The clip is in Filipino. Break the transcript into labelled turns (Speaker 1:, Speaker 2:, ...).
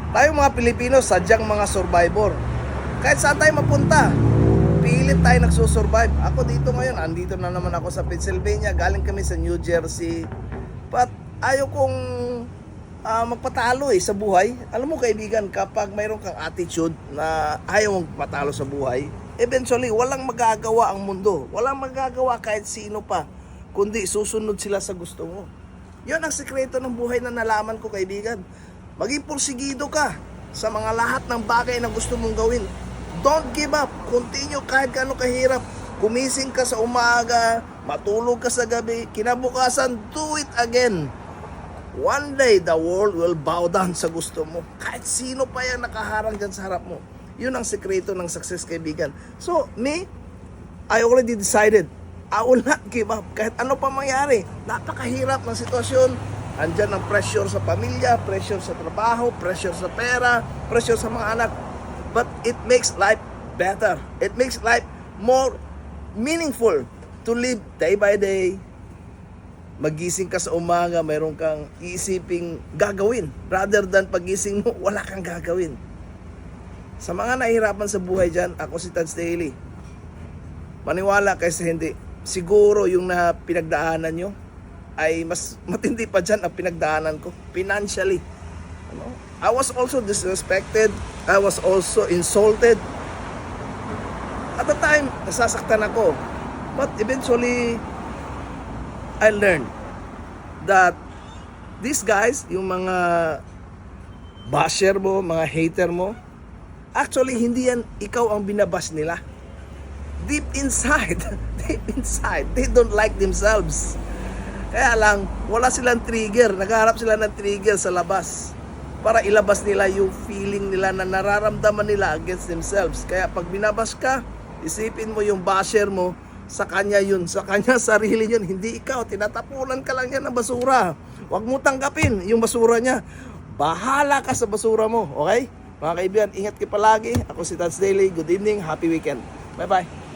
Speaker 1: Tayong mga Pilipino, sadyang mga survivor. Kahit saan tayo mapunta, pilit tayo nagsusurvive. Ako dito ngayon, andito na naman ako sa Pennsylvania. Galing kami sa New Jersey. But ayaw kong magpatalo sa buhay. Alam mo kaibigan, kapag mayroon kang attitude na ayaw mong patalo sa buhay, eventually walang magagawa ang mundo. Walang magagawa kahit sino pa, kundi susunod sila sa gusto mo. Yun ang sekreto ng buhay na nalaman ko, kaibigan. Maging porsigido ka sa mga lahat ng bagay na gusto mong gawin. Don't give up. Continue kahit gaano kahirap. Gumising ka sa umaga, matulog ka sa gabi, kinabukasan, do it again. One day, the world will bow down sa gusto mo. Kahit sino pa yan nakaharang dyan sa harap mo. Yun ang sekreto ng success, kaibigan. So, me, I already decided, I will not give up. Kahit ano pa mangyari, napakahirap ng sitwasyon. Andyan ang pressure sa pamilya, pressure sa trabaho, pressure sa pera, pressure sa mga anak. But it makes life better. It makes life more meaningful to live day by day. Magising ka sa umaga, mayroon kang iisiping gagawin. Rather than pagising mo, wala kang gagawin. Sa mga nahihirapan sa buhay dyan, ako si Tad Staley. Maniwala kaysa hindi. Siguro yung na pinagdaanan nyo ay mas matindi pa dyan ang pinagdaanan ko financially. I was also disrespected. I was also insulted. At the time, nasasaktan ako. But eventually, I learned that these guys, yung mga basher mo, mga hater mo, actually hindi yan ikaw ang binabash nila. Deep inside, they don't like themselves. Kaya lang, wala silang trigger. Naghaharap sila ng trigger sa labas para ilabas nila yung feeling nila na nararamdaman nila against themselves. Kaya pag binabash ka, isipin mo yung basher mo, sa kanya yun, sa kanya sarili yun, hindi ikaw. Tinatapunan ka lang yan ng basura. Huwag mo tanggapin yung basura niya. Bahala ka sa basura mo, okay? Mga kaibigan, ingat kayo palagi. Ako si Tad Staley. Good evening, happy weekend. Bye-bye.